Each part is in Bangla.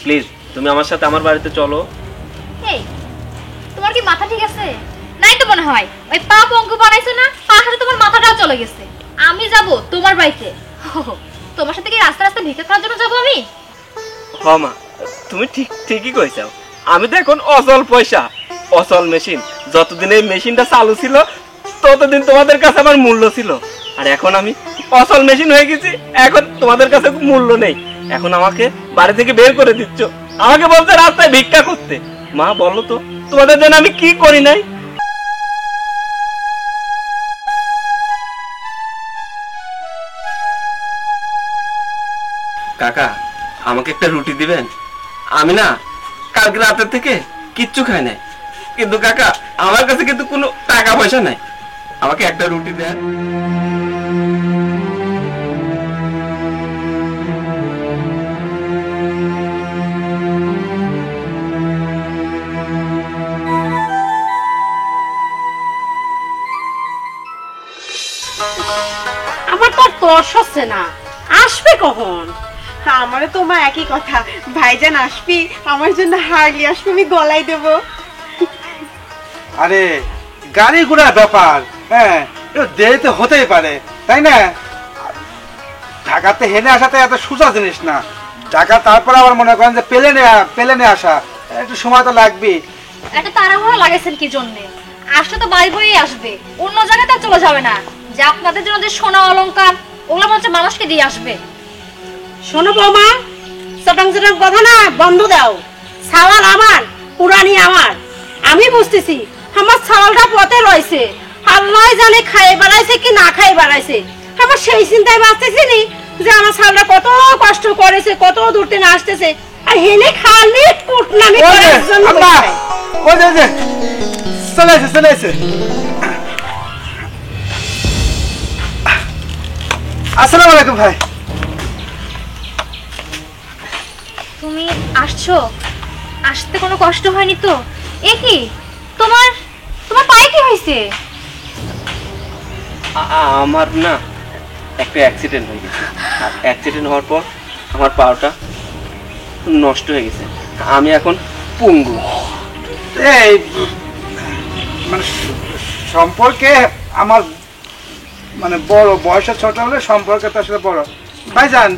প্লিজ তুমি আমার সাথে আমার বাড়িতে চলো। এই তোমার কি মাথা ঠিক আছে? নাই তো মনে হয় ওই পা পঙ্কু বানাইছো না, পার সাথে তোমার মাথাটাও চলে গেছে। আমি যাব তোমার বাড়িতে। তোমার সাথে কি রাস্তা রাস্তা ভিক্ষা করার জন্য যাবো আমি? হ মা, তুমি ঠিকই কইছো। আমি তো এখন অচল পয়সা, অচল মেশিন। যতদিন এই মেশিনটা চালু ছিল ততদিন তোমাদের কাছে আমার মূল্য ছিল, আর এখন আমি অচল মেশিন হয়ে গেছি, এখন তোমাদের কাছে মূল্য নেই। এখন আমাকে বাড়ি থেকে বের করে দিচ্ছ, আমাকে বলতে রাস্তায় ভিক্ষা করতে। মা বলো তো তোমাদের জন্য আমি কি করি নাই? কাকা আমাকে একটা রুটি দিবেন? আমি না কালকে রাতের থেকে কিচ্ছু খাই নাই, কিন্তু কাকা আমার কাছে কিন্তু কোনো টাকা পয়সা নাই, আমাকে একটা রুটি দেন। আমার তো তর্স হচ্ছে না, আসবে কখন? আমারও তো মা একই কথা, ভাইজান আসবি আমার জন্য হারলি আসবি, আমি গলায় দেবো। আরে গাড়ি ঘোড়ার ব্যাপার, হ্যাঁ দেরি তো হতেই পারে, তাই না? ঢাকাতে হেনে আসাতে এত সোজা জিনিস না। ঢাকা তারপর আবার মনে করেন যে প্লেনে আসা, একটু সময় তো লাগবে। একটা তাড়াহুড়া লাগাইছেন কি জন্য? আসলে তো বাড়ি বই আসবে, অন্য জায়গাতে আর চলে যাবে না। যে আপনাদের জন্য যে সোনা অলংকার ওগুলো হচ্ছে মানুষকে দিয়ে আসবে। শোনো বৌমা, চটাং চটাং কথা না বন্ধ দাও। সাওয়াল আমার, পুরানি আমার। আমি বুঝতেছি আমার সাওয়ালটা পথে রয়েছে, আল্লাহ জানে খাইয়ে বেড়াইছে কি না খাইয়ে বেড়াইছে। আমার সেই চিন্তায় বাঁচতেছি নি যে আমার সাওয়ালটা কত কষ্ট করেছে, কত দূর থেকে আসতেছে, আর হেনে খালি কুটনামি করার জন্য। চলে এসে আসসালামু আলাইকুম ভাই। তুমি আসছো, আসতে কোনো কষ্ট হয়নি তো? এ কি তোমার তোমার পায়ে কি হয়েছে? আমার না একটা অ্যাক্সিডেন্ট হয়ে গেছে, আর অ্যাক্সিডেন্ট হওয়ার পর আমার পাটা নষ্ট হয়ে গেছে, আমি এখন পঙ্গু। এই মানে সম্পর্কে আমার মানে বড়, বয়সে ছোট হলে সম্পর্কে তো আসলে বড়। ভাইজান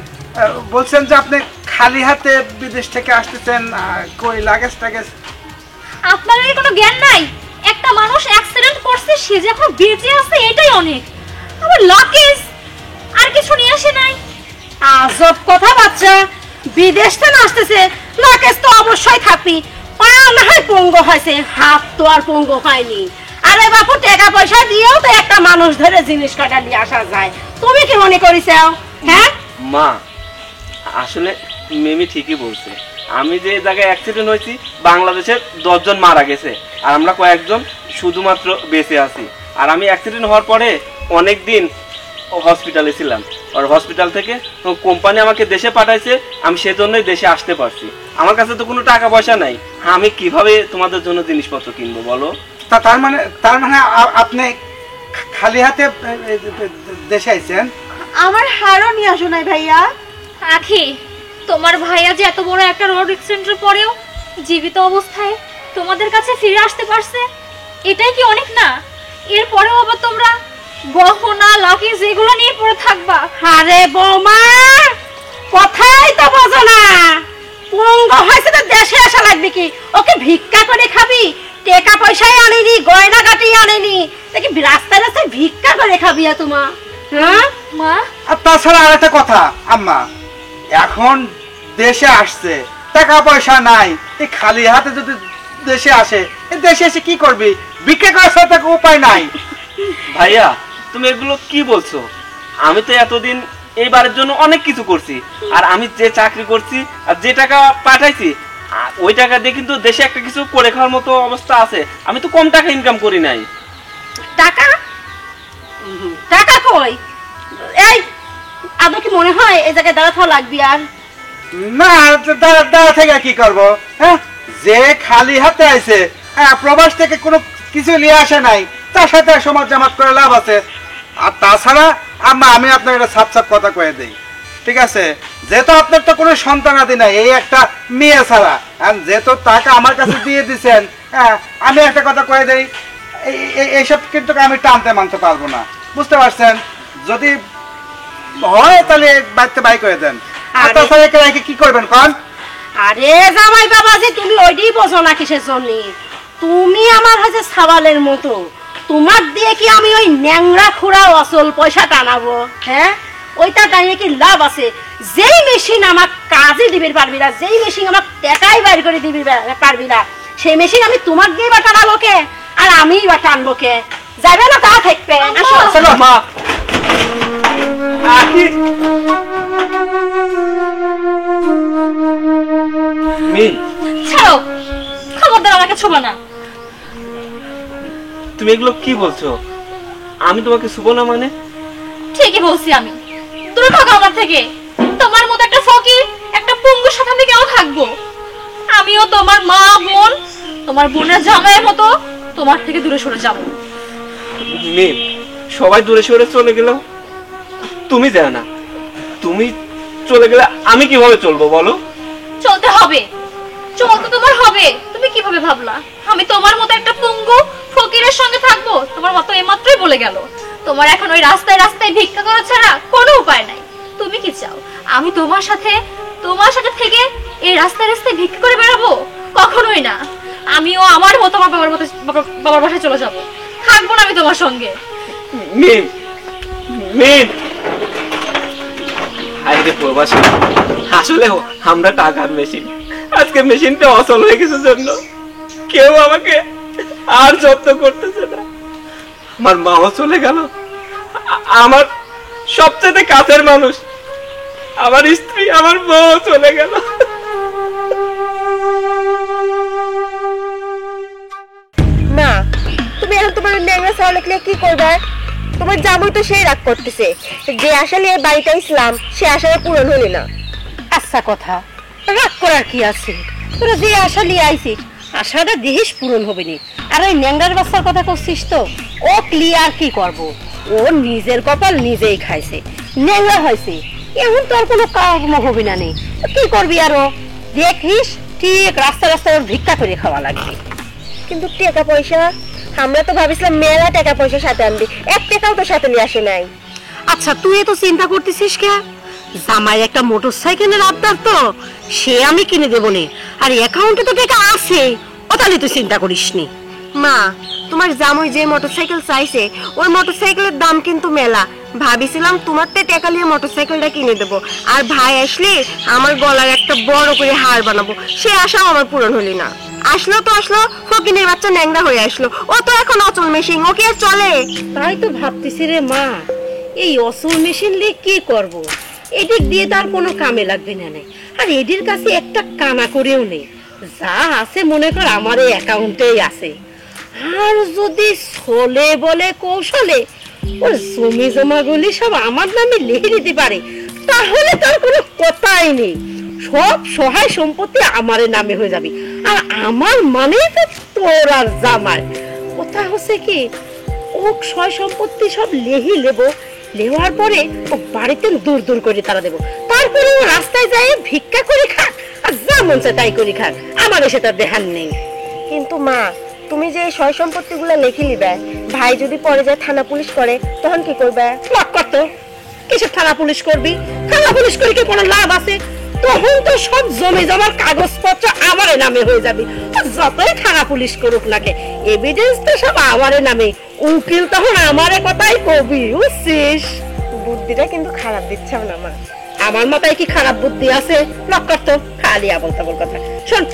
বলছেন যে আপনি খালি হাতে বিদেশ থেকে আসতেছেন, কই লাগেজ টাগেজ? আপনার কি কোনো জ্ঞান নাই? একটা মানুষ অ্যাক্সিডেন্ট করছে, সে যে এখন বেঁচে আছে এটাই অনেক। আমার লাগেজ আর কিছু নিয়ে আসে নাই। আজব কথা বাচ্চা, বিদেশ থেকে আসতেছে, লাগেজ তো অবশ্যই থাকবি। পা না হয় পঙ্গু হয়েছে, হাত তো আর পঙ্গু হয়নি। আরে বাপু, টাকা পয়সা দিয়েও তো একটা মানুষ ধরে জিনিস কাটা নিয়ে আসা যায়। তুমি কি মনে করিস? হ্যাঁ মা, আসলে মেমি ঠিকই বলছে। আমি যে জায়গায় অ্যাক্সিডেন্ট হয়েছি বাংলাদেশের 10 জন মারা গেছে, আর আমরা কয়েকজন শুধুমাত্র বেঁচে আছি। আর আমি অ্যাক্সিডেন্ট হওয়ার পরে অনেক দিন হসপিটালে ছিলাম, আর হসপিটাল থেকে কোম্পানি আমাকে দেশে পাঠাইছে, আমি সেজন্যই দেশে আসতে পারছি। আমার কাছে তো কোনো টাকা পয়সা নাই, আমি কিভাবে তোমাদের জন্য জিনিসপত্র কিনবো বলো? তার মানে আপনি খালি হাতে দেশে আইছেন? আমার হারও নিয়ে আসো নাই ভাইয়া। আখি, তোমার ভাইয়া যে এত বড় একটা রোড অ্যাক্সিডেন্টের পরেও জীবিত অবস্থায় তোমাদের কাছে ফিরে আসতে পারছে, এটাই কি অনেক না? এর পরেও আবার তোমরা গহনা লাগেজ এগুলো নিয়ে পড়ে থাকবা? আরে বৌমা, কথাই তো বোঝো না। পঙ্গু হয়েছে তো দেশে আসা লাগবে কি? ওকে ভিক্ষা করে খাবি? টাকা পয়সাই আনেনি, গয়না গাটি আনেনি, দেখি রাস্তায় রাস্তায় ভিক্ষা করে খাবি তোমা? হ্যাঁ মা, আর তাছাড়া আর একটা কথা আম্মা, এখন দেশে আসছে, টাকা পয়সা নাই, এই খালি হাতে যদি দেশে আসে, দেশে এসে কি করবি? ভিক্ষা করার ছাড়া তাকে উপায় নাই। ভাইয়া তুমি এগুলো কি বলছো? আমি তো এতদিন এই বারের জন্য অনেক কিছু করছি, আর আমি যে চাকরি করছি আর যে টাকা পাঠাইছি ওই টাকা দিয়ে কিন্তু দেশে একটা কিছু করে খাওয়ার মতো অবস্থা আছে। আমি তো কম টাকা ইনকাম করি নাই। টাকা টাকা কই? এই আদৌ কি মনে হয় এই জায়গায় দাঁড়া থাকা লাগবি? আর না, দাঁড়া থেকে কি করবো? হ্যাঁ, যে খালি হাতে আইছে, হ্যাঁ প্রবাস থেকে কোনো কিছু নিয়ে আসে নাই, তার সাথে সমাজ জামাত করে লাভ আছে। আর তাছাড়া আম্মা, আমি আপনার একটা সাপ কথা কয়ে দেই, ঠিক আছে, যেহেতু আপনার তো কোনো সন্তানাদি নাই, এই একটা মেয়ে ছাড়া, আর যেহেতু টাকা আমার কাছে দিয়ে দিচ্ছেন, হ্যাঁ, আমি একটা কথা কয়ে দেই, এইসব কিন্তু আমি টানতে মানতে পারবো না, বুঝতে পারছেন? যদি হয় তাহলে বাড়িতে বাই করে দেন। আর তাছাড়া একে রেখে কি করবেন কন? আরে জামাই বাবা, যে তুমি ওইটাই বোঝো না কিসের জন্য? তুমি আমার হাতে সাবালের মতো, তোমার দিয়ে কি আমি ওই ন্যাংরা খুঁড়া অসল পয়সা টানাবো? হ্যাঁ, ওইটা টানিয়ে কি লাভ আছে? যেই মেশিন আমার কাজে দিবে পারবি না, যেই মেশিন আমার টাকাই বাইর করে দিবি পারবি না, সেই মেশিন আমি তোমার দিয়ে বা টানাবো কে? আর আমিই বা টানবো কে? যাবে না তা থাকবে। চলো মা। মিম, ছাড়ো, খবরদার আমাকে ছোঁবা না। তুমি এগুলো কি বলছো? আমি তোমাকে ছুবো না মানে? ঠিকই বলছি আমি। দূরে থাকো আমার থেকে। তোমার মতো একটা ফকির, একটা পঙ্গুর সাথে আমি কেন থাকবো? আমিও তোমার মা বোন, তোমার বোনের জামাইয়ের মতো তোমার থেকে দূরে সরে যাবো। মিম, সবাই দূরে সরে চলে গেলেও তুমি যাও না। তুমি চলে গেলে আমি কিভাবে চলবো বলো? চলতে হবে, চলতে তোমার হবে। তুমি কিভাবে ভাবলা আমি তোমার মতো একটা পঙ্গু ফকিরের সঙ্গে থাকবো? তোমার মতো এইমাত্রই বলে গেল। তোমার এখন ওই রাস্তায় রাস্তায় ভিক্ষা করা ছাড়া কোনো উপায় নাই। তুমি কি চাও আমি তোমার সাথে থেকে এই রাস্তায় রাস্তায় ভিক্ষা করে বেড়াবো? কখনোই না। আমিও আমার মতো আমার বাবার বাসায় চলে যাবো, থাকবো না আমি তোমার সঙ্গে। মিম, মিম, আরে প্রবাসী, আসলে আমরা টাকার মেশিন। আজকে মেশিনটা অচল হয়ে গেছে জন্য কেউ আমাকে আর যত্ন করতেছে না। আমার মাও চলে গেল, আমার সবচেয়ে কাছের মানুষ, আমার স্ত্রী, আমার বউ চলে গেল। মা, তুমি এখন তোমার ন্যাংরা ছাওয়াল লিখলে কি করবে? তোমার জামাই তো সেই রাগ করতেছে, যে আসলে এই বাড়িতে ইসলাম সে আশা পূরণ হলি না। আচ্ছা কথা, রাগ করার কি আছে? তোরা যে আশা নিয়ে আইছিস, আশাটা দেহিস পূরণ হবে নি। আর ওই ন্যাংরার বাচ্চার কথা করছিস তো, ও ক্লিয়ার কি করব? ও নিজের কপাল নিজেই খাইছে, ন্যাংরা হয়েছে, এখন তো আর কোনো কর্ম হবে না। নেই কি করবি আরো? দেখিস ঠিক রাস্তা রাস্তায় ওর ভিক্ষা করে খাওয়া লাগবে। কিন্তু টাকা পয়সা, আমরা তো ভাবিছিলাম মেলা টাকা পয়সা সাথে আনবি, এক টাকাও তো সাথে নিয়ে আসে নাই। আচ্ছা তুই তো চিন্তা করতেছিস কে? জামাই একটা মোটর সাইকেলের আবদার, তো সে আমি কিনে দেবো নে। আর অ্যাকাউন্টে তো টাকা আছে, ও তাহলে তুই চিন্তা করিস নি। মা, তোমার জামাই যে মোটরসাইকেল চাইছে ওই মোটরসাইকেলের দাম কিন্তু মেলা। ভাবিছিলাম তোমার তে টাকা নিয়ে মোটরসাইকেলটা কিনে দেবো, আর ভাই আসলে আমার গলার একটা বড় করে হার বানাবো, সে আশাও আমার পূরণ হলি না। আসলো তো আসলো, ফকিনের বাচ্চা ন্যাংরা হয়ে আসলো। ও তো এখন অচল মেশিন, ও কি আর চলে? তাই তো ভাবতেছি রে মা, এই অসল মেশিন দিয়ে কি করব? এদিক দিয়ে তার কোনো কামে লাগবে না। নেই আর এদের কাছে একটা কানা করেও নেই, যা আছে মনে কর আমার এই অ্যাকাউন্টেই আছে। আর যদি চলে বলে কৌশলে ওর জমি জমাগুলি সব আমার নামে লিখে দিতে পারে, তাহলে তার কোনো কথাই নেই। সব সহায় সম্পত্তি আমার নামে হয়ে যাবে। আর আমার মানে তো তোর আর জামাই। কথা হচ্ছে কি, ও সয় সম্পত্তি সব লেহি লেবো, লেওয়ার পরে ও বাড়িতে দূর দূর করে তারা দেবো, তারপরে ও রাস্তায় যায় ভিক্ষা করে খাক, আর যা মন চায় তাই করে খাক, আমার এসে তার দেহান নেই। কিন্তু মা, তুমি যে সয় সম্পত্তি গুলা লিখে নিবে, ভাই যদি পরে যায় থানা পুলিশ করে তখন কি করবে? লাভ করতো কিসের থানা পুলিশ করবি? থানা পুলিশ করে কি কোনো লাভ আছে? তখন তো সব জমি জমার কাগজপত্র আমার নামে হয়ে যাবে। যতই থানা পুলিশ করুক নাকে, এভিডেন্স তো সব আমার নামে। উকিল তখন আমার কথাই কবি, বুঝছিস? বুদ্ধিটা কিন্তু খারাপ দিচ্ছাও না মা। আমার মাথায় কি খারাপ বুদ্ধি আছে? লক করতো খালি আবল তাবল কথা। শোন,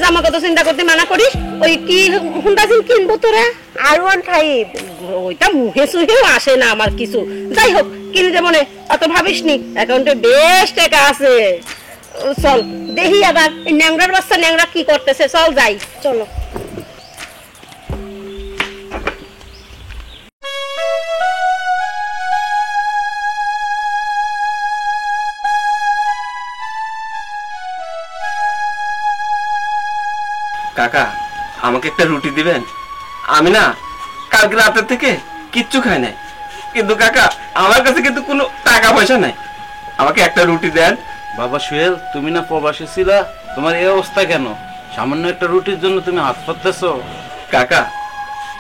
জামা কত চিন্তা করতে মানা করিস। ওই কি হুন্ডা জিন কিনবো তোরা? R15। ওইটা মুহে সুহেও আসে না আমার কিছু। যাই হোক কিনে দেবো নে, অত ভাবিস নি, অ্যাকাউন্টে বেশ টাকা আছে। চল দেখি আবার এই ন্যাংরার বাচ্চা ন্যাংরা কি করতেছে। চল যাই, চলো। কাকা, আমাকে একটা রুটি দিবেন? আমি না কালকে রাতের থেকে কিচ্ছু খাই নাই, কিন্তু কাকা আমার কাছে কিন্তু কোনো টাকা পয়সা নাই। আমাকে একটা রুটি দেন। বাবা সোহেল, তুমি না প্রবাসী ছিলা, তোমার এই অবস্থা কেন? সামান্য একটা রুটির জন্য তুমি হাত পাততেছো? কাকা,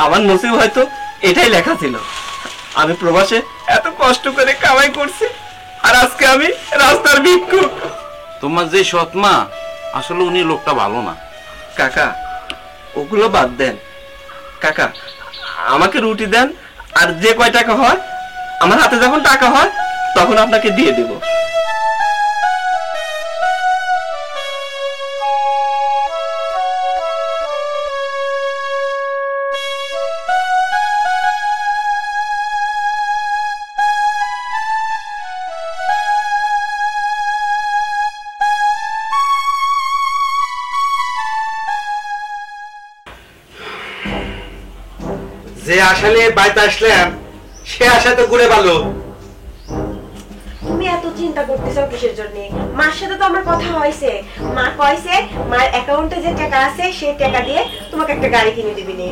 আমার নসিব হয়তো এটাই লেখা ছিল। আমি প্রবাসে এত কষ্ট করে কামাই করছি, আর আজকে আমি রাস্তার ভিক্ষুক। তোমার যে সৎ মা, আসলে উনি লোকটা ভালো না। কাকা, ওগুলো বাদ দেন। কাকা, আমাকে রুটি দেন, আর যে কয় টাকা হয় আমার হাতে যখন টাকা হয় তখন আপনাকে দিয়ে দেব। যে আসলে বাড়িতে আসলাম সে আশা তো ঘুরে ভালো। তুমি এত চিন্তা করতেছো কিসের জন্য? মার সাথে তো আমার কথা হয়েছে, মা কইছে মার অ্যাকাউন্টে যে টাকা আছে সেই টাকা দিয়ে তোমাকে একটা গাড়ি কিনে দিবি নি।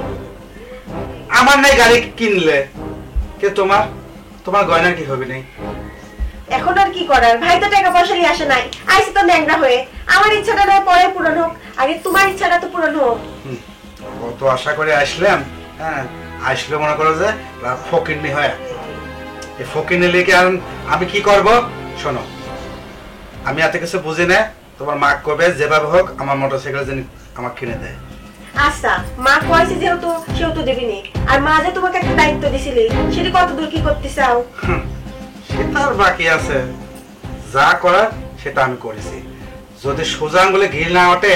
আমার নাই গাড়ি কিনলে, কে তোমার তোমার গয়নার কি হবে নাই? এখন আর কি করার, ভাই তো টাকা পয়সা নিয়ে আসে নাই, আইসি তো ন্যাংরা হয়ে। আমার ইচ্ছাটা নয় পরে পূরণ হোক, আগে তোমার ইচ্ছাটা তো পূরণ হোক। কত আশা করে আসলাম, হ্যাঁ আসলে মনে করো যে ফকিরনি হয়। এই ফকিরনি লেগে আমি কি করব? শোনো, আমি এত কিছু বুঝি না, তোমার মা কবে যেভাবে হোক আমার মোটরসাইকেল যেন আমার কিনে দেয়। আচ্ছা, মা কইছে যেহেতু সেহেতু দিবি নি। আর মা যে তোমাকে একটা দায়িত্ব দিছিলি, সেটা কত দূর কি করতে চাও? সেটা আর বাকি আছে, যা করার সেটা আমি করেছি। যদি সোজা আঙ্গুলে ঘিল না ওঠে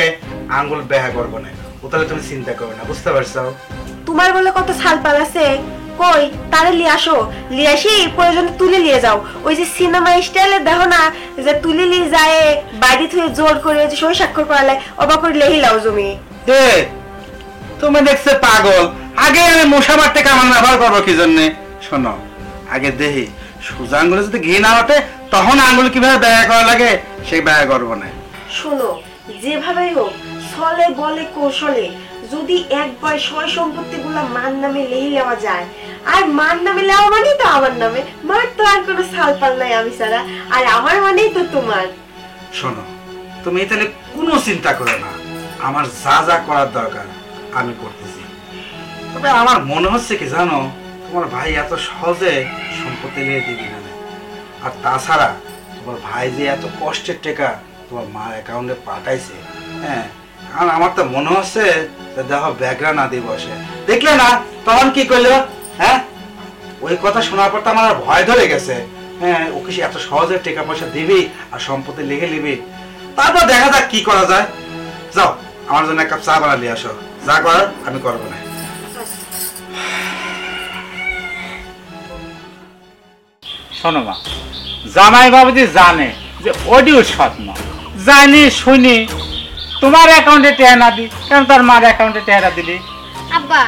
আঙ্গুল ব্যাহা করবো না, ও তাহলে তুমি চিন্তা করবে না, বুঝতে পারছো? তোমার বলে কত ছালপাল আছে, কই তারে লিয়ে আসো, লিয়ে আসি প্রয়োজনে তুলে নিয়ে যাও। ওই যে সিনেমা স্টাইলে দেখো না, যে তুলে নিয়ে যায় বাড়ি থেকে জোর করে যে সই স্বাক্ষর করালে অবাক করে লেহি লাও জমি। দে, তুমি দেখছে পাগল, আগে আমি মশা মারতে কামান ব্যবহার করবো কি জন্যে? শোনো, আগে দেহি সোজা আঙ্গুলে যদি ঘি না ওঠে তখন আঙ্গুল কিভাবে ব্যয় করা লাগে সেই ব্যয় করবো না। শোনো, যেভাবেই হোক ছলে বলে কৌশলে যদি একবার সয় সম্পত্তি গুলা মার নামে লেহি নেওয়া যায়, আর মার নামে নেওয়া মানে তো আমার নামে, মার তো আর কোনো ছালপাল নাই আমি ছাড়া, আর আমার মানেই তো তোমার। শোনো, তুমি তাহলে কোনো চিন্তা করো না, আমার যা যা করার দরকার আমি করতেছি। তবে আমার মনে হচ্ছে কি জানো, তোমার ভাই এত সহজে সম্পত্তি নিয়ে দিবি না। আর তাছাড়া তোমার ভাই যে এত কষ্টের টাকা তোমার মার অ্যাকাউন্টে পাঠাইছে, হ্যাঁ, কারণ আমার তো মনে হচ্ছে দেখো ব্যাগরা না দিয়ে বসে। দেখলে না তখন কি করলো? হ্যাঁ, ওই কথা শোনার পর তো আমার আর ভয় ধরে গেছে। হ্যাঁ, ওকে এত সহজে টাকা পয়সা দিবি আর সম্পত্তি লিখে নিবি, তারপর দেখা যাক কি করা যায়। যাও, আমার জন্য এক কাপ চা বানা নিয়ে আসো, যা করার আমি করবো না। শোনো মা, জামাই বাবুজি জানে যে অডিও সৎ না, জানি শুনি তোমার অ্যাকাউন্টে টেহা না দি, কেন তার মার অ্যাকাউন্টে টেহারা দিলি? আব্বা,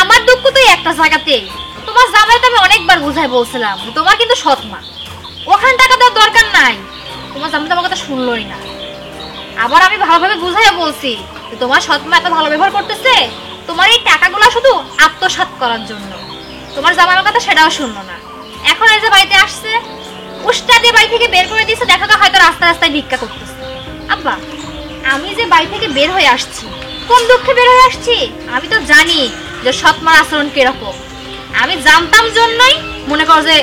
আমার দুঃখ তো একটা জায়গাতেই। তোমার জামাই তো আমি অনেকবার বুঝাই বলছিলাম যে তোমার কিন্তু সৎ মা, ওখানে টাকা দেওয়ার দরকার নাই। তোমার জামাই তো আমার কথা শুনলোই না। আবার আমি ভালোভাবে বুঝাই বলছি যে তোমার সৎ মা এত ভালো ব্যবহার করতেছে তোমার এই টাকাগুলো শুধু আত্মসাৎ করার জন্য। তোমার জামাই আমার কথা সেটাও শুনলো না। এখন এই যে বাড়িতে আসছে, উষ্টা দিয়ে বাড়ি থেকে বের করে দিয়েছে, দেখা যায় হয়তো রাস্তায় রাস্তায় ভিক্ষা করতেছে। আব্বা, আমি যে বাড়ি থেকে বের হয়ে আসছি, কোন দুঃখে বের হয়ে আসছি আমি তো জানি যে সৎ মার আচরণ কিরকম। আমি জানতাম জন্যই মনে করো যে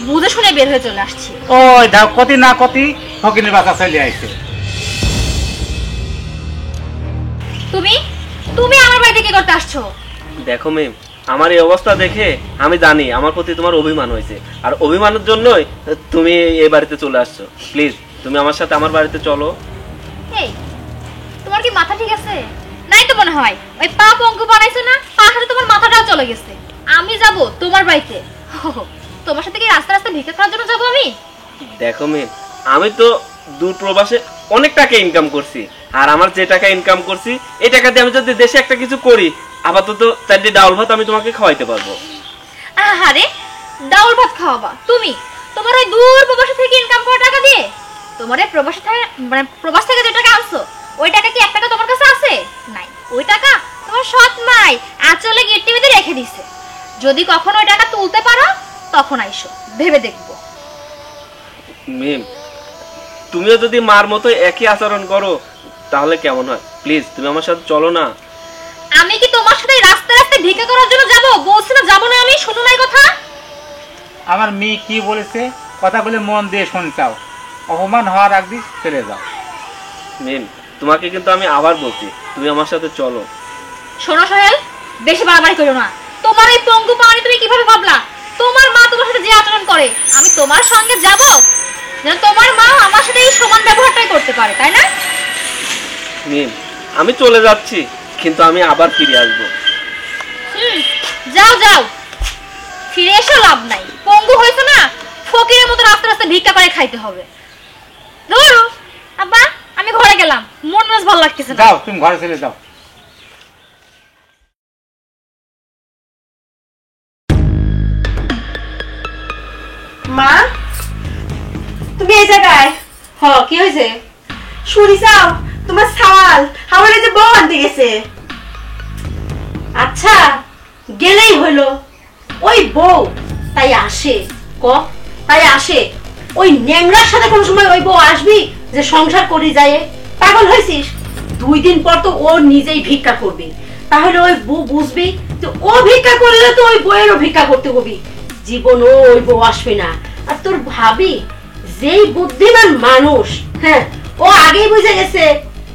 বুঝে শুনে বের হয়ে চলে আসছি। ওই দাও, কতি না কতি ফকিনের বাচ্চা চলে আইছে। তুমি তুমি আমার বাড়িতে কি করতে আসছো? দেখো মেম, আমার এই অবস্থা দেখে আমি জানি আমার প্রতি তোমার অভিমান হয়েছে, আর অভিমানের জন্যই তুমি এই বাড়িতে চলে আসছো। প্লিজ তুমি আমার সাথে আমার বাড়িতে চলো। এই, তোমার কি মাথা ঠিক আছে? নাই তো মনে হয়। ওই পা পঙ্কু বানাইছো না, পার সাথে তোমার মাথাটাও চলে গেছে। আমি যাব তোমার বাড়িতে? তোমার সাথে কি রাস্তা রাস্তা ভিক্ষা করার জন্য যাবো আমি? দেখো মেম, আমি তো দূর প্রবাসে অনেক টাকা ইনকাম করছি, আর আমার যে টাকা ইনকাম করছি এই টাকা দিয়ে আমি যদি দেশে একটা কিছু করি, আপাতত চারটি ডাউল ভাত আমি তোমাকে খাওয়াইতে পারবো। আহারে, ডাউল ভাত খাওয়াবা তুমি? তোমার ওই দূর প্রবাসী থেকে ইনকাম করা টাকা দিয়ে? তোমার এই প্রবাসী থেকে, মানে প্রবাস থেকে যে টাকা আনছো, ওই টাকা কি এক টাকা তোমার কাছে আছে? নাই। ওই টাকা তোমার সৎ মাই আঁচলে গিট্টি বেঁধে রেখে দিছে। যদি কখনো ওই টাকা তুলতে পারো তখন আইসো, ভেবে দেখবো। মেম, তুমিও যদি মার মতো একই আচরণ করো তাহলে কেমন হয়? প্লিজ তুমি আমার সাথে চলো না। আমি কি তোমার সাথে রাস্তায় রাস্তায় ভিক্ষা করার জন্য যাব? বলছি না যাব না, আমি শুনো নাই কথা। আমার মেয়ে কি বলেছে কথাগুলো মন দিয়ে শুনছাও, অপমান হওয়ার আগে চলে যাও। মিম, তোমাকে কিন্তু আমি আবার বলছি তুমি আমার সাথে চলো। শোনো সোহেল, বেশি বাড়াবাড়ি করো না। তোমার এই পঙ্গু পাওনি তুমি কিভাবে ভাবলা? তোমার মা তোমার সাথে যে আচরণ করে আমি তোমার সঙ্গে যাব, যেন তোমার মা আমার সাথে এই সমান ব্যবহারটাই করতে পারে, তাই না? মিম, আমি চলে যাচ্ছি, কিন্তু আমি আবার ফিরে আসবো। যাও যাও, ফিরে এসে লাভ নাই। পঙ্গু হয়েছে না, ফকিরের মতো রাস্তা রাস্তা ভিক্ষা করে খাইতে হবে। ধরো আব্বা, আমি ঘরে গেলাম, মন মেজাজ ভালো লাগতেছে না। যাও, তুমি ঘরে চলে যাও। মা, তুমি এই জায়গায়? কি হয়েছে? শুনি যাও, তোমার সাওয়াল আমার এই যে বউ আনতে গেছে। আচ্ছা, গেলেই হলো। ওই বউ তাই আসে, তাই আসে। ওই ন্যাংরার সাথে কোন সময় ওই বউ আসবি যে সংসার করি যায়? পাগল হয়েছিস? 2 দিন পর তো ও নিজেই ভিক্ষা করবে, তাহলে ওই বউ বুঝবি যে ও ভিক্ষা করলে তো ওই বউয়েরও ভিক্ষা করতে হবি। জীবনও ওই বউ আসবে না। আর তোর ভাবি যেই বুদ্ধিমান মানুষ, হ্যাঁ, ও আগেই বুঝে গেছে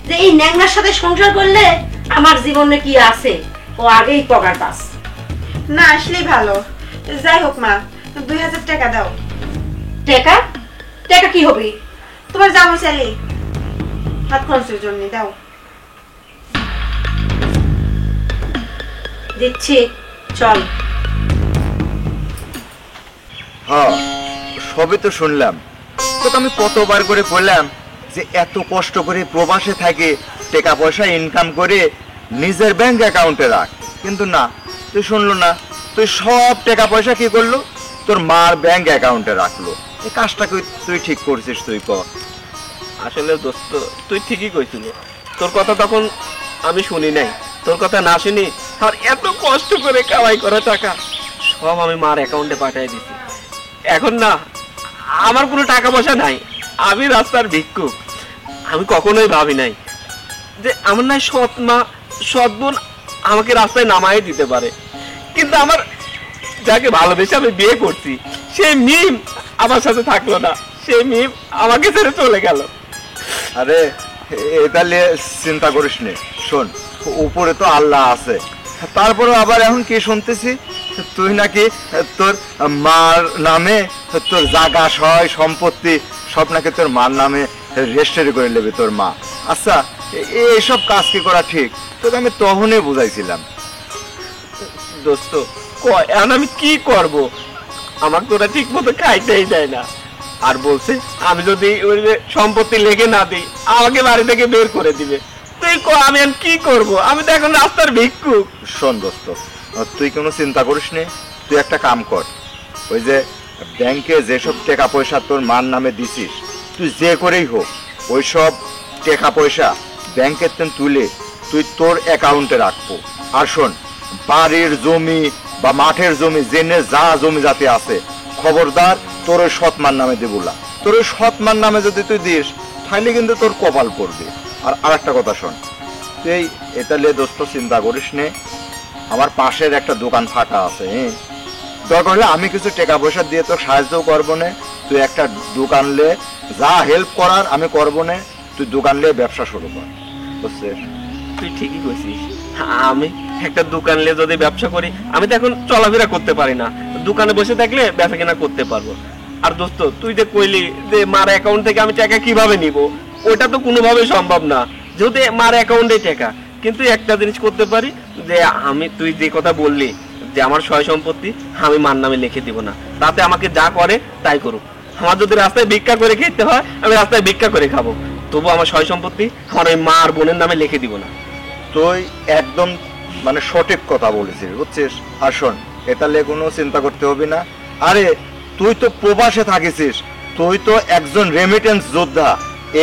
যে এই ন্যাংরার সাথে সংসার করলে আমার জীবনে কি আছে। ও আগেই পগার পাস। না আসলেই ভালো। যাই হোক মা, 2000 টাকা দাও। টাকা? টাকা কি হবে? তোমার জামা চালি হাত খরচের জন্য দাও। দিচ্ছি, চল। হ্যাঁ, সবই তো শুনলাম। তোকে আমি কতবার করে বললাম যে এত কষ্ট করে প্রবাসে থাকে, টাকা পয়সা ইনকাম করে নিজের ব্যাংক অ্যাকাউন্টে রাখ, কিন্তু না, তুই শুনলো না। তুই সব টাকা পয়সা কি করলো? তোর মার ব্যাংক অ্যাকাউন্টে রাখলো। এই কাজটা তুই ঠিক করছিস? তুই ক। আসলে দোস্ত, তুই ঠিকই কইছিল। তোর কথা তখন আমি শুনি নাই। তোর কথা না শুনি আর এত কষ্ট করে কামাই করা টাকা সব আমি মার অ্যাকাউন্টে পাঠিয়ে দিছি। এখন না আমার কোনো টাকা পয়সা নাই, আমি রাস্তার ভিক্ষুক। আমি কখনোই ভাবি নাই যে আমার নাই সৎ মা সৎ বোন আমাকে রাস্তায় নামাই দিতে পারে। কিন্তু আমার যাকে ভালোবেসে আমি বিয়ে করছি সেই মিম আমার সাথে থাকলো না, সেই মিম আমাকে ছেড়ে চলে গেল। আরে এটা নিয়ে চিন্তা করিস নে। শোন, উপরে তো আল্লাহ আছে। তারপরে আবার এখন কি শুনতেছি তুই নাকি তোর মার নামে তোর জায়গা সয় সম্পত্তি সব নাকি তোর মার নামে রেজিস্ট্রি করে নেবে তোর মা। আচ্ছা, এইসব কাজ কি করা ঠিক? তোকে আমি তখনই বুঝাইছিলাম। দোস্ত এখন আমি কি করব? আমার তোরা ঠিক মতো খাইতেই দেয় না, আর বলছে আমি যদি ওই সম্পত্তি লেগে না দিই আমাকে বাড়ি থেকে বের করে দিবে। তুই আমি এখন কি করব? আমি তো এখন রাস্তার ভিক্ষুক। শোন দোস্ত, তুই কোনো চিন্তা করিস নি। তুই একটা কাম কর, ওই যে ব্যাংকে যেসব টাকা পয়সা তোর মার নামে দিছিস, তুই যে করেই হোক ওই সব টাকা পয়সা ব্যাংকের তেন তুলে তুই তোর অ্যাকাউন্টে রাখবো। আর শোন, বাড়ির জমি বা মাঠের জমি জেনে যা জমি জাতি আছে খবরদার তোর ওই সৎমার নামে দেবো না। তোর ওই সৎমার নামে যদি তুই দিস তাহলে কিন্তু তোর কপাল পড়বে। আর একটা কথা শোন, তুই এটা নিয়ে দোস্ত চিন্তা করিস নে। আমার পাশের একটা দোকান ফাঁকা আছে, দরকার হলে আমি কিছু টাকা পয়সা দিয়ে তোর সাহায্যও করবো না। তুই একটা দোকান লে, যা হেল্প করার আমি করবো না। তুই দোকান লে ব্যবসা শুরু কর, বুঝছিস? তুই ঠিকই কইছিস। আমি একটা দোকান নিয়ে যদি ব্যবসা করি আমি তো এখন চলাফেরা করতে পারি না, দোকানে বসে থাকলে বেচা কেনা করতে পারবো। আর দোস্ত তুই যে কইলি যে মার অ্যাকাউন্ট থেকে আমি টাকা কিভাবে নিব, ওটা তো কোনোভাবেই সম্ভব না, যেহেতু মার অ্যাকাউন্টে টাকা। কিন্তু একটা জিনিস করতে পারি যে আমি, তুই যে কথা বললি যে আমার সয় সম্পত্তি আমি মার নামে লিখে দিব না, তাতে আমাকে যা করে তাই করুক। আমার যদি রাস্তায় ভিক্ষা করে খেতে হয় আমি রাস্তায় ভিক্ষা করে খাবো, তবু আমার সয় সম্পত্তি আমার ওই মা আর বোনের নামে লিখে দিব না। তুই একদম মানে সঠিক কথা বলেছিস, বুঝছিস? আর শোন, এটা নিয়ে কোনো চিন্তা করতে হবে না। আরে তুই তো প্রবাসে থাকিস, তুই তো একজন রেমিটেন্স যোদ্ধা।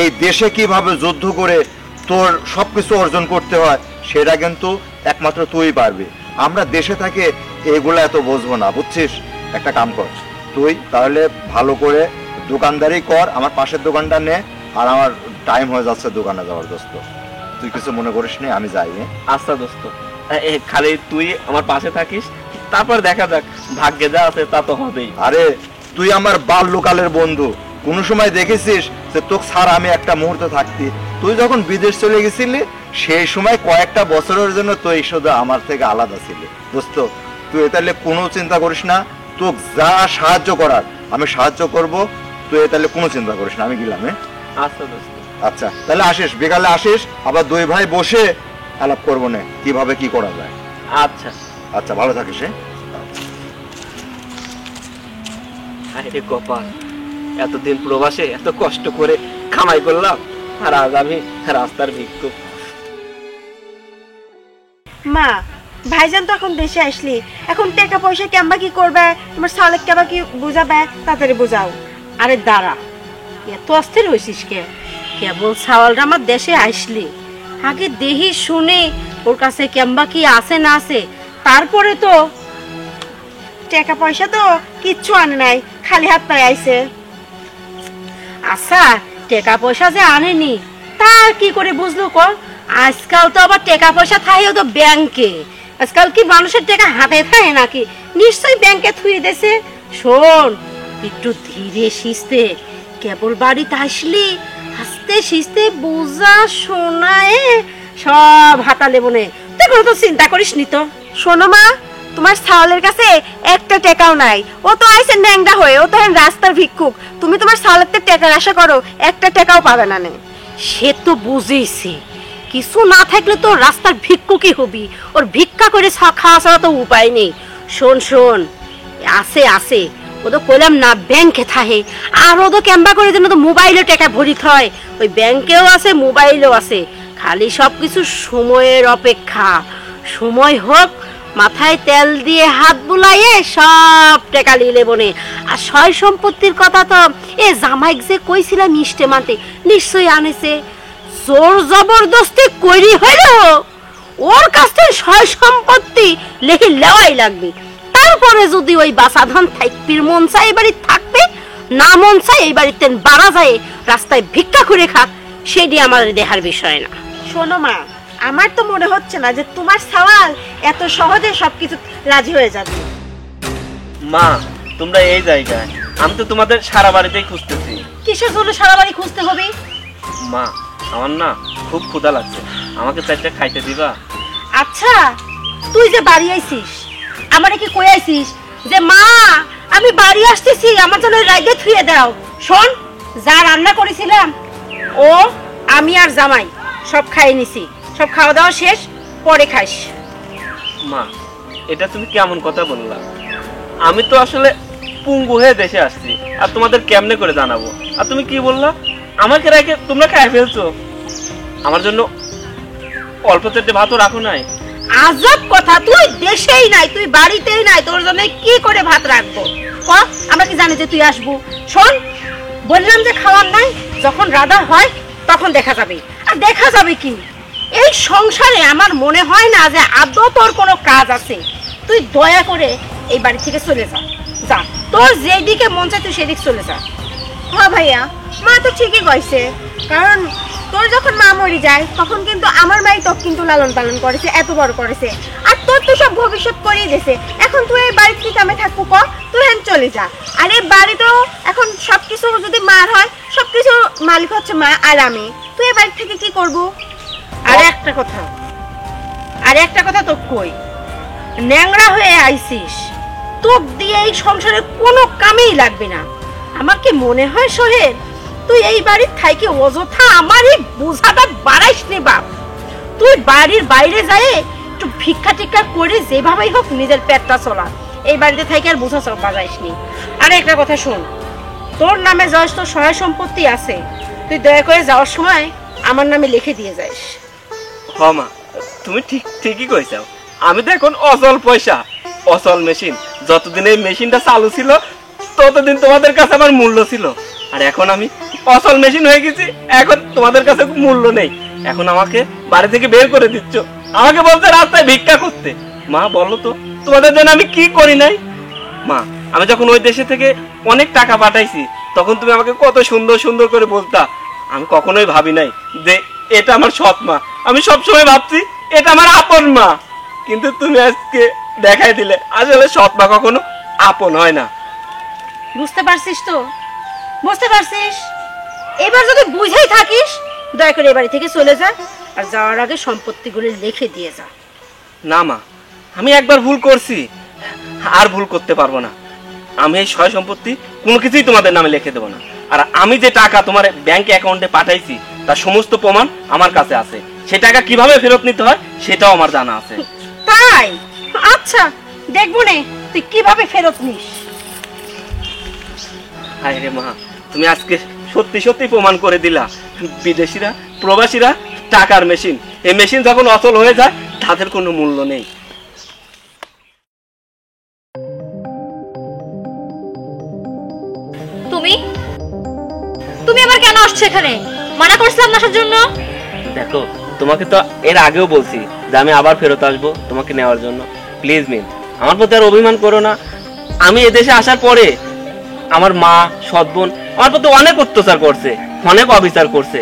এই দেশে কিভাবে যুদ্ধ করে তোর সবকিছু অর্জন করতে হয় সেটা কিন্তু একমাত্র তুই পারবি। আমরা দেশে থাকে এগুলো এত বুঝবো না, বুঝছিস? একটা কাম কর, তুই তাহলে ভালো করে দোকানদারি কর, আমার পাশের দোকানটা নে, আর আমার টাইম হয়ে যাচ্ছে দোকানে যাওয়ার। দোস্ত তুই কিছু মনে করিস নি, আমি যাই। আচ্ছা দোস্ত, খালি তুই আমার পাশে থাকিস, তারপর দেখা যাক, ভাগ্যে যা আছে তা তো হবেই। আরে তুই আমার বাল্যকালের বন্ধু, কোন সময় দেখেছিস যে তোকে ছাড়া আমি একটা মুহূর্ত থাকতি? তুই যখন বিদেশ চলে গেছিলি সেই সময় কয়েকটা বছরের জন্য তুই শুধু আমার থেকে আলাদা ছিলি। দোস্ত তুই তাহলে কোনো চিন্তা করিস না, তোকে যা সাহায্য করার আমি সাহায্য করব, তুই তাহলে কোনো চিন্তা করিস না, আমি গেলাম। আচ্ছা দোস্ত। আচ্ছা তাহলে আসিস, বিকালে আসিস, আবার দুই ভাই বসে আলাপ করবো না কিভাবে কি করা যায়। আচ্ছা আচ্ছা ভালো থাকিস। আরে কপাল, এতদিন প্রবাসে এত কষ্ট করে কামাই করলাম, আর আজ আমি রাস্তার ভিক্ষুক। মা ভাইজান তো এখন দেশে আসলি, এখন টাকা পয়সা কেমবা কি করবে, তোমার সালে কেবা কি বুঝাবে, তাড়াতাড়ি বুঝাও। আরে দাঁড়া, এত অস্থির হয়েছিস কে? কেবল সাওয়ালটা আমার দেশে আসলি, আগে দেহি শুনে ওর কাছে কেমবা কি আছে না আছে, তারপরে তো। টাকা পয়সা তো কিচ্ছু আনে নাই, খালি হাত পায়ে আইছে। আচ্ছা টাকা পয়সা যে আনেনি তা কি করে বুঝলো ক? আজকাল তো আবার টাকা পয়সা থাকে তো ব্যাংকে, আজকাল কি মানুষের টাকা হাতে থাকে নাকি? নিশ্চয়ই ব্যাংকে থুয়ে দেছে। শোন, একটু ধীরে সিস্তে, কেবল বাড়িতে আসলি আস্তে সিস্তে বোঝা শোনায় সব হাতালে বনে, তুই কোনো তো চিন্তা করিস নি তো। শোনো মা, তোমার সাওয়ালের কাছে একটা টাকাও নাই, ও তো আইছে ন্যাংডা হয়ে, ও তো এখন রাস্তার ভিক্ষুক। তুমি তোমার সাওয়ালের টাকার আশা করো, একটা টাকাও পাবে না। সে তো বুঝেছি, কিছু না থাকলে তো রাস্তার ভিক্ষুকই হবি, ওর ভিক্ষা করে খাওয়া ছাড়া তো উপায় নেই। শোন শোন, আছে আছে, ও তো কইলাম না ব্যাংকে থাকে, আর ও তো ক্যাম্বা করে যেন তো মোবাইলে টাকা ভরিত হয়, ওই ব্যাংকেও আছে মোবাইলেও আছে, খালি সব কিছু সময়ের অপেক্ষা। সময় হোক, মাথায় তেল দিয়ে হাত বুলাইয়ে সব টাকা লিলে বনে। আর সয় সম্পত্তির কথা তো এ জামাইক যে কইছিলাম মিষ্টে মানতে, নিশ্চয়ই আনেছে। জোর জবরদস্তি করি হইল ওর কাছ থেকে সয় সম্পত্তি লেখে লেওয়াই লাগবে। তারপরে যদি ওই বাসা ধান থাকবির মন চাই এই বাড়ি থাকবে, না মন চাই এই বাড়িতে বাড়া যায় রাস্তায় ভিক্ষা করে খাক, সেটি আমার দেখার বিষয় না। শোনো মা, আমার তো মনে হচ্ছে না যে তোমার সাওয়াল এত সহজে সবকিছু রাজি হয়ে যাবে। মা তোমরা এই জায়গায়, আমি তো তোমাদের সারা বাড়িতেই খুঁজতেছি। কিসের জন্য সারা বাড়ি খুঁজতে হবে? মা আমার না খুব ক্ষুধা লাগছে, আমাকে চারটে খাইতে দিবা? আচ্ছা তুই যে বাড়ি আইছিস, আমারে কি কই আইছিস যে মা আমি বাড়ি আসতেছি, আমার জন্য রাইগে থুয়ে দাও? শোন, যা রান্না করেছিলাম ও আমি আর জামাই সব খাইয়ে নিছি, সব খাওয়া দাওয়া শেষ, পরে খাইস। মা এটা তুমি কেমন কথা বললা? আমি তো আসলে পুঙ্গু হয়ে দেশে আসছি, আর তোমাদের কেমনে করে জানাবো? আর তুমি কি বললা, আমাকে রেখে তোমরা খাই ফেলছো? আমার জন্য অল্প চারটে ভাতও রাখো নাই? আজব কথা, তুই দেশেই নাই, তুই বাড়িতেই নাই, তোর জন্য কি করে ভাত রাখবো? আমরা কি জানি যে তুই আসবো? শোন, বললাম যে খাওয়ার নাই, যখন রাধা হয় তখন দেখা যাবে। আর দেখা যাবে কি, এই সংসারে আমার মনে হয় না যে আদৌ তোর কোনো কাজ আছে। তুই দয়া করে এই বাড়ি থেকে চলে যা, যা, তোর যেদিকে মন চায় তুই সেদিকে চলে যা। হ্যাঁ ভাইয়া, মা তো ঠিকই কইছে, কারণ তোর যখন মা মরে যায় তখন কিন্তু আমার মাই তো কিন্তু লালন পালন করেছে, এত বড় করেছে, আর তোর তো সব ভবিষ্যৎ করেই দিয়েছে। এখন তুই এই বাড়ি থেকে আমি থাকবো ক, তুই এখন চলে যা। আর এই বাড়ি তো এখন সবকিছু যদি মার হয়, সবকিছু মালিক হচ্ছে মা আর আমি, তুই এই বাড়ি থেকে কি করবো? আর একটা কথা তো কই, ন্যাংরা হয়ে আইছিস, তোক দিয়ে এই সংসারে কোনো কামেই লাগবে না। আমার কি মনে হয় সোহেল, তুই এই বাড়ির থাইকে অযথা আমারই বোঝাটা বাড়াইস নি বাপ। তুই বাড়ির বাইরে যায় একটু ভিক্ষা টিক্ষা করে যেভাবেই হোক নিজের পেটটা চলা, এই বাড়িতে থাইকে আর বোঝা বাজাইস নি। আর একটা কথা শোন, তোর নামে যাস তো সহায় সম্পত্তি আছে, তুই দয়া করে যাওয়ার সময় আমার নামে লিখে দিয়ে যাস। হ মা, তুমি ঠিকই কইছাও। আমি তো এখন অচল পয়সা, অচল মেশিন। যতদিন এই মেশিনটা চালু ছিল ততদিন তোমাদের কাছে আমার মূল্য ছিল, আর এখন আমি অচল মেশিন হয়ে গেছি, এখন তোমাদের কাছে মূল্য নেই। এখন আমাকে বাড়ি থেকে বের করে দিচ্ছ, আমাকে বলছে রাস্তায় ভিক্ষা করতে। মা বলো তো, তোমাদের জন্য আমি কি করি নাই? মা আমি যখন ওই দেশে থেকে অনেক টাকা পাঠাইছি, তখন তুমি আমাকে কত সুন্দর সুন্দর করে বলতা আমি কখনোই ভাবি নাই যে এটা আমার সৎ মা। আমি সবসময় ভাবছি এটা আমার আপন মা, কিন্তু তুমি আজকে দেখাই দিলে আসলে সৎ মা কখনো আপন হয় না। বুঝতে পারছিস তো? বুঝতে পারছিস? এবার যদি বুঝেই থাকিস, দয়া করে এ বাড়ি থেকে চলে যা, আর যাওয়ার আগে সম্পত্তিগুলো লিখে দিয়ে যা। না মা, আমি একবার ভুল করছি, আর ভুল করতে পারবো না। আমি এই সয় সম্পত্তি কোনো কিছুই তোমাদের নামে লিখে দেবো না। আর আমি যে টাকা তোমার ব্যাংক অ্যাকাউন্টে পাঠাইছি তার সমস্ত প্রমাণ আমার কাছে আছে। সে টাকা কিভাবে ফেরত নিতে হয় সেটাও আমার জানা আছে। তাই? আচ্ছা, দেখবো নে তুই কিভাবে ফেরত নিস। হায় রে মা, তুমি আজকে সত্যি সত্যি প্রমাণ করে দিলা বিদেশিরা, প্রবাসীরা টাকার মেশিন। এই মেশিন যখন অচল হয়ে যায় তাদের কোনো মূল্য নেই। তুমি তুমি আবার কেন আসছো এখানে? মানা করছিলাম না আসার জন্য। দেখো, তোমাকে তো এর আগেও বলছি যে আমি আবার ফেরত আসবো তোমাকে নেওয়ার জন্য। প্লিজ মিন, আমার প্রতি আর অভিমান করো না। আমি এদেশে আসার পরে আমার মা, সৎ বোন আমার প্রতি অনেক অত্যাচার করছে, অনেক অবিচার করছে,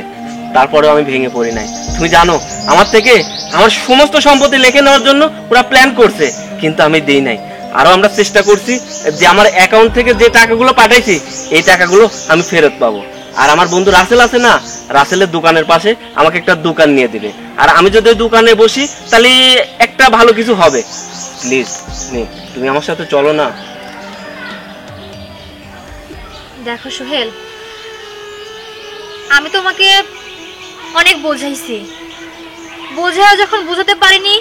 তারপরেও আমি ভেঙে পড়ি নাই। তুমি জানো, আমার থেকে আমার সমস্ত সম্পত্তি লিখে নেওয়ার জন্য ওরা প্ল্যান করছে, কিন্তু আমি দেই নাই। আরো আমরা চেষ্টা করছি যে আমার অ্যাকাউন্ট থেকে যে টাকাগুলো পাঠাইছি এই টাকাগুলো আমি ফেরত পাবো। আর আমার বন্ধু রাসেল আছে না, রাসেলের দোকানের পাশে আমাকে একটা দোকান নিয়ে দিবে। আর আমি যদি ওই দোকানে বসি তাহলে একটা ভালো কিছু হবে। প্লিজ তুমি আমার সাথে চলো না। দেখো সোহেল, আমি তোমাকে অনেক বোঝাইছি, বোঝায় যখন বোঝাতে পারিনি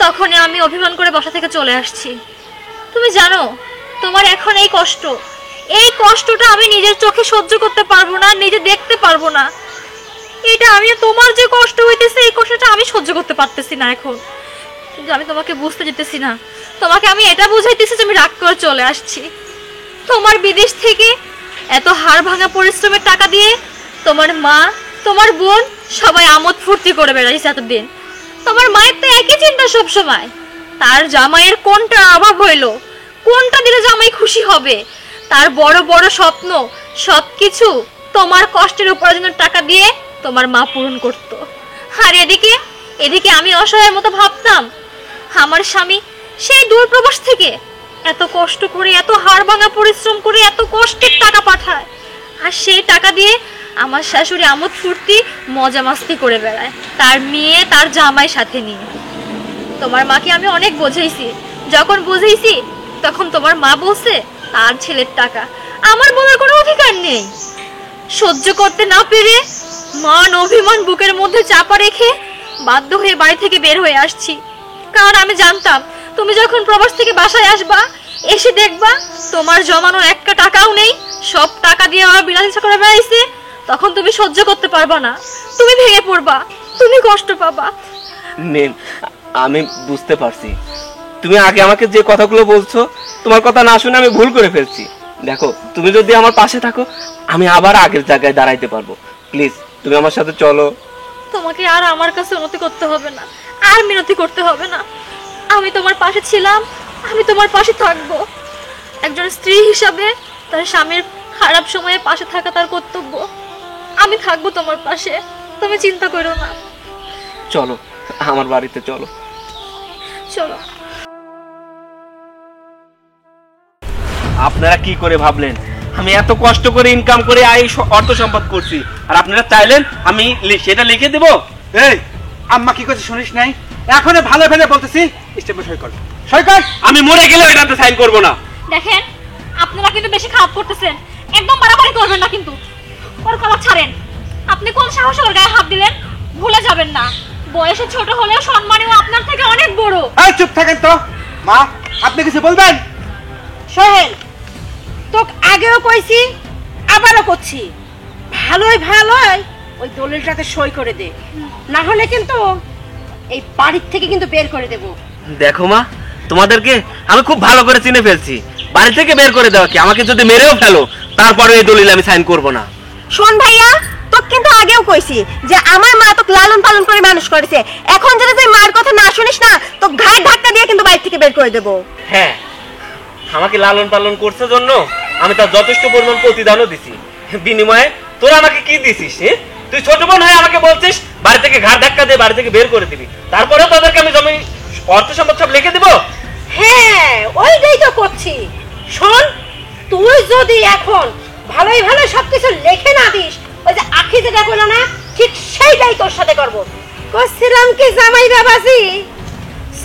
তখনই আমি অভিমান করে বাসা থেকে চলে আসছি। তুমি জানো, তোমার এখন এই কষ্টটা আমি নিজের চোখে সহ্য করতে পারবো না, নিজে দেখতে পারবো না। এটা আমি, তোমার যে কষ্ট হইতেছে এই কষ্টটা আমি সহ্য করতে পারতেছি না এখন। কিন্তু আমি তোমাকে বুঝতে যেতেছি না। তোমাকে আমি এটা বুঝাইতেছি যে আমি রাগ করে চলে আসছি। তোমার বিদেশ থেকে এত হাড় ভাঙা পরিশ্রমের টাকা দিয়ে তোমার মা, তোমার বোন সবাই আমোদ ফুর্তি করে বেড়াইছে এতদিন। তোমার মায়ের তো একই চিন্তা সব সময়, তার জামাইয়ের কোনটা অভাব হইলো, কোনটা দিলে জামাই খুশি হবে। তার বড় বড় স্বপ্ন সবকিছু তোমার কষ্টের উপার্জনের টাকা দিয়ে তোমার মা পূরণ করত। আর এদিকে আমি অসহায়ের মতো ভাবতাম আমার স্বামী সেই দূর প্রবাস থেকে এত কষ্ট করে, এত হাড় ভাঙা পরিশ্রম করে এত কষ্টের টাকা পাঠায়, আর সেই টাকা দিয়ে আমার শাশুড়ি আমোদ ফুর্তি মজা মাস্তি করে বেড়ায় তার মেয়ে, তার জামাই সাথে নিয়ে। তোমার মাকে আমি অনেক বোঝাইছি, যখন বুঝাইছি তখন তোমার মা বলছে তার ছেলের টাকা, আমার বলার কোনো অধিকার নেই। সহ্য করতে না পেরে মান অভিমান বুকের মধ্যে চাপা রেখে বাধ্য হয়ে বাড়ি থেকে বের হয়ে আসছি। কারণ আমি জানতাম তুমি যখন প্রবাস থেকে বাসায় আসবা, এসে দেখবা তোমার জমানো একটা টাকাও নেই, সব টাকা দিয়ে আমার বিলাসিতা করে বেড়াইছে, তখন তুমি সহ্য করতে পারবা না, তুমি ভেঙে পড়বা, তুমি কষ্ট পাবা। আমি বুঝতে পারছি তুমি আগে আমাকে যে কথাগুলো বলছো, তোমার কথা না শুনে আমি ভুল করে ফেলছি। দেখো, তুমি যদি আমার পাশে থাকো আমি আবার আগের জায়গায় দাঁড়াইতে পারবো। প্লিজ তুমি আমার সাথে চলো। তোমাকে আর আমার কাছে উন্নতি করতে হবে না, আর মিনতি করতে হবে না। আমি তোমার পাশে ছিলাম, আমি তোমার পাশে থাকবো। একজন স্ত্রী হিসাবে তার স্বামীর খারাপ সময়ে পাশে থাকা তার কর্তব্য। আমি থাকবো তোমার পাশে, তুমি চিন্তা করো না। চলো আমার বাড়িতে চলো। চলো। আপনারা কি করে ভাবলেন আমি এত কষ্ট করে ইনকাম করে অর্থ সম্পদ করছি, আর আপনারা চাইলেন আমি সেটা লিখে দেব? এই আম্মা কি করছে শুনিস নাই? এখন ভালো ফেলে বলতেছি স্টেপে সই কর, সই কর। আমি মরে গেলেও এটাতে সাইন করব না। দেখেন, আপনারা কিন্তু বেশি খারাপ করতেছেন, একদম বাড়াবাড়ি করবেন না কিন্তু। ওর কলা ছাড়েন। আপনি কোন সাহসে ওর গায়ে হাত দিলেন? ভুলে যাবেন না, বয়সে ছোট হলেও সম্মানেও আপনার থেকে অনেক বড়। এই চুপ থাকেন তো। মা, আপনি কিছু বলবেন? সোহেল, তোকে আগেও কইছি, আবারও করছি, ভালোই ওই দলিলটাতে সই করে দে, না হলে কিন্তু এই বাড়ির থেকে কিন্তু বের করে দেব। দেখো মা, তোমাদেরকে আমি খুব ভালো করে চিনে ফেলছি। বাড়ি থেকে বের করে দেওয়া কি, আমাকে যদি মেরেও ফেলো তারপরে এই দলিল আমি সাইন করব না। শোন ভাইয়া, তোকে কিন্তু আগেও কইছি যে আমার মা তোকে লালন পালন করে মানুষ করেছে, এখন যদি তুই মার কথা না শুনিস না তো ঘাড় ধাক্কা দিয়ে কিন্তু বাড়ি থেকে বের করে দেবো। হ্যাঁ, আমাকে লালন পালন করছে জন্য আমি তার যথেষ্ট পরিমাণ প্রতিদানও দিছি, বিনিময়ে তোরা আমাকে কি দিছিস? তুই ছোট বোন হয়ে আমাকে বলছিস বাড়ি থেকে ঘাট ধাক্কা দিয়ে বাড়ি থেকে বের করে দিবি, তারপরে তোদেরকে আমি জমি অর্থ সম্পদ সব লিখে দিব? হ্যাঁ, ওইটাই তো করছি। শোন, তুই যদি এখন ভালোই ভালো সবকিছু লিখে না দিস, ওই যে আখি যেটা কইলো না, ঠিক সেইটাই তোর সাথে করব। কইছিলাম কি জামাই বাবাজি,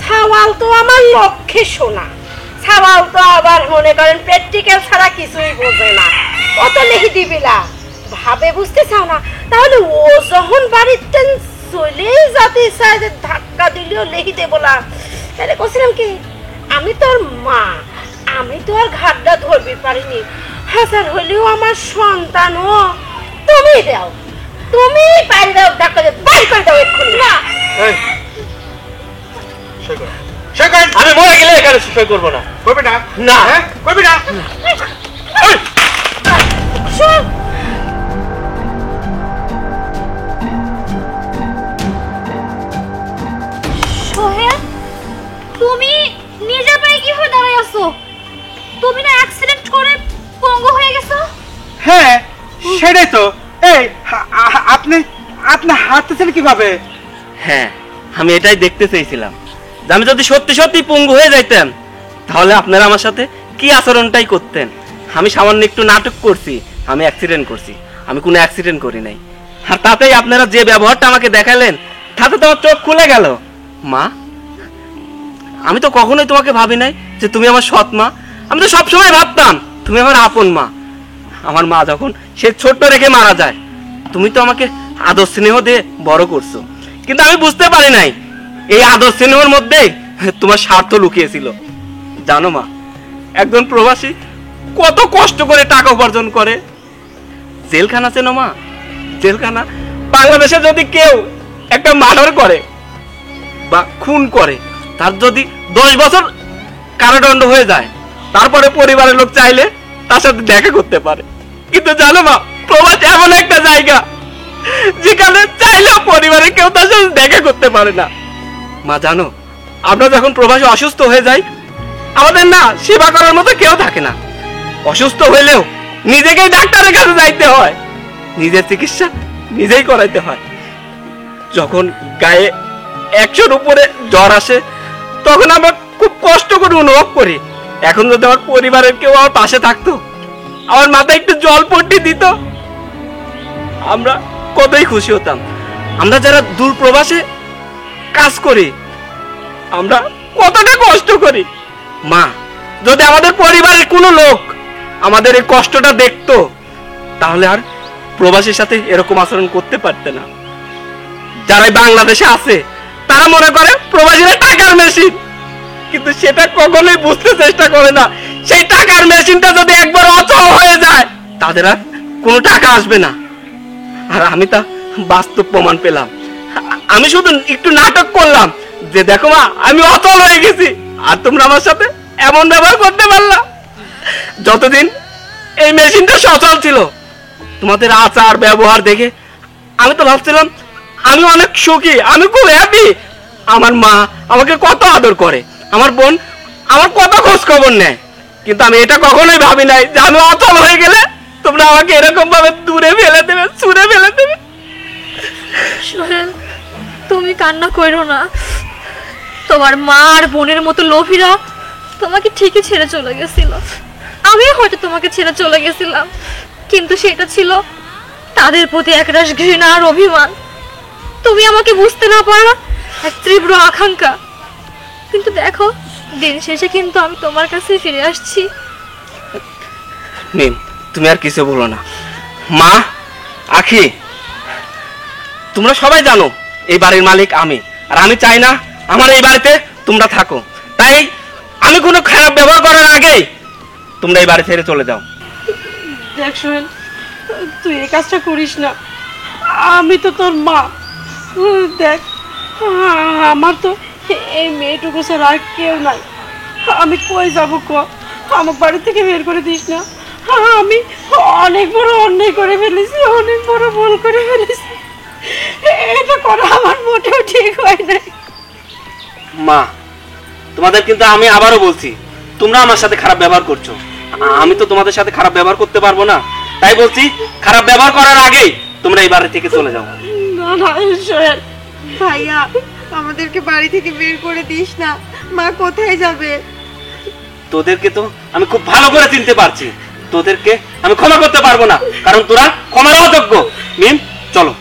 সাওয়াল তো আমার লক্ষ্যে শোনা, সাওয়াল তো আবার মনে করেন প্র্যাকটিক্যাল ছাড়া কিছুই বোঝে না, অত লিখে দিবিলা ভাবে বুঝতে চাও না, তাহলে ও যখন বাড়িতে চলেই যাতে চায় যে ধাক্কা দিলেও লিখে দেবো না। তাহলে কইছিলাম কি, আমি তোর মা, আমি তো আর ঘাটটা ধরবি পারিনি, হাজার হলেও আমার সন্তান, ও তুমি দাও, তুমি পারি দাও, ধাক্কা দিয়ে বাইর করে দাও এক্ষুনি। না, আমি মরে গেলে এখানে সই করবো না। করবে না? না। করবে না? শোন, সোহেল, তুমি নিজে পায়ে কিভাবে দাঁড়ায় আছো? তুমি না অ্যাক্সিডেন্ট করে পঙ্গু হয়ে গেছো? হ্যাঁ, সেটাই তো। এই আপনি আপনি হাঁটতেছেন কিভাবে? হ্যাঁ, আমি এটাই দেখতে চেয়েছিলাম যে আমি যদি সত্যি সত্যি পঙ্গু হয়ে যাইতাম তাহলে আপনারা আমার সাথে কি আচরণটাই করতেন। আমি সামান্য একটু নাটক করছি, আমি অ্যাক্সিডেন্ট করছি, আমি কোনো অ্যাক্সিডেন্ট করি নাই। আর তাতেই আপনারা যে ব্যবহারটা আমাকে দেখালেন তাতে তো আমার চোখ খুলে গেল। মা, আমি তো কখনোই তোমাকে ভাবি নাই যে তুমি আমার সৎ মা। আমি তো সবসময় ভাবতাম তুমি আমার আপন মা। আমার মা যখন সে ছোট্ট রেখে মারা যায়, তুমি তো আমাকে আদর স্নেহ দিয়ে বড় করছো, কিন্তু আমি বুঝতে পারি নাই এই আদর স্নেহর মধ্যে তোমার স্বার্থ লুকিয়েছিল। জানো মা, একজন প্রবাসী কত কষ্ট করে টাকা উপার্জন করে। জেলখানা চেনো মা? জেলখানা। বাংলাদেশে যদি কেউ একটা মার্ডার করে বা খুন করে, তার যদি 10 বছর কারাদণ্ড হয়ে যায়, তারপরে পরিবারের লোক চাইলে তার সাথে দেখা করতে পারে। কিন্তু জানো মা, প্রবাস এমন একটা জায়গা যেখানে চাইলেও পরিবারের কেউ তার সাথে দেখা করতে পারে না। মা জানো, আমরা যখন প্রবাসে অসুস্থ হয়ে যাই, আমাদের না সেবা করার মতো কেউ থাকে না। অসুস্থ হইলেও নিজেকেই ডাক্তারের কাছে যাইতে হয়, নিজের চিকিৎসা নিজেই করাইতে হয়। যখন গায়ে 100-র উপরে জ্বর আসে, তখন আমরা খুব কষ্ট করে অনুভব করি। এখন যদি আমার পরিবারের কেউ আমার পাশে থাকতো, আমার মাথায় একটু জল পট্টি দিত, আমরা কতই খুশি হতাম। আমরা যারা দূর প্রবাসে কাজ করি, আমরা কতটা কষ্ট করি। মা, যদি আমাদের পরিবারের কোনো লোক আমাদের এই কষ্টটা দেখতো, তাহলে আর প্রবাসীর সাথে এরকম আচরণ করতে পারতে না। যারা বাংলাদেশে আছে তারা মনে করে প্রবাসীরা টাকার মেশিন, কিন্তু সেটা কখনোই বুঝতে চেষ্টা করে না। সেই টাকার মেশিনটা যদি একবার অচল হয়ে যায়, তাদের আর কোনো টাকা আসবে না। আর আমি তা বাস্তব প্রমাণ পেলাম। আমি শুধু একটু নাটক করলাম যে দেখো মা, আমি অচল হয়ে গেছি, আর তোমরা আমার সাথে এমন ব্যবহার করতে পারলা। যতদিন এই মেশিনটা সচল ছিল, তোমাদের আচার ব্যবহার দেখে আমি তো ভাবছিলাম আমি অনেক সুখী, আমি খুব হ্যাপি। আমার মা আমাকে কত আদর করে, আমার বোন আমার কত খোঁজ খবর নেয়, কিন্তু আমি এটা কখনোই ভাবি নাই যে আমি অচল হয়ে গেলে তোমরা আমাকে এরকম ভাবে দূরে ফেলে দেবে, ছুঁড়ে ফেলে দেবে। সোহেল, তুমি কান্না করো না। তোমার মা আর বোনের মতো লোভীরা তোমাকে ঠিকই ছেড়ে চলে গেছিল। আমিও হয়তো তোমাকে ছেড়ে চলে গেছিলাম, কিন্তু সেটা ছিল তাদের প্রতি একরাশ ঘৃণা আর অভিমান। তুমি আমাকে বুঝতে না পারো, এক তীব্র আকাঙ্ক্ষা। কিন্তু দেখো, দিন শেষে কিন্তু আমি তোমার কাছে ফিরে আসছি। মিম, তুমি আর কিছু বলো না। মা, আখি, তোমরা সবাই জানো এই বাড়ির মালিক আমি, আর আমি চাই না আমার এই বাড়িতে তোমরা থাকো। তাই আমি কোনো খারাপ ব্যবহার করার আগেই তোমরা এই বাড়ি ছেড়ে চলে যাও। দেখ সোহেল, তুই এই কাজটা করিস না। আমি তো তোর মা। দেখ, আমার তো এই মেয়েটুকু ছাড়া আর কেউ নাই। আমি কই যাবো ক? আমার বাড়ি থেকে বের করে দিস না। আমি অনেক বড় অন্যায় করে ফেলেছি, অনেক বড় ভুল করে ফেলেছি। এটা করা আমার মোটেও ঠিক হয় নাই। মা, তোমাদের কিন্তু আমি আবারও বলছি, তোমরা আমার সাথে খারাপ ব্যবহার করছো। আমি তো তোমাদের সাথে খারাপ ব্যবহার করতে পারবো না। তাই বলছি খারাপ ব্যবহার করার আগেই তোমরা এই বাড়ি থেকে চলে যাও। না না সোহেল, ভাইয়া আমাদেরকে বাড়ি থেকে বের করে দিস না, মা কোথায় যাবে? তোদেরকে তো আমি খুব ভালো করে চিনতে পারছি, তোদেরকে আমি ক্ষমা করতে পারবো না, কারণ তোরা ক্ষমার অযোগ্য। মিম চলো।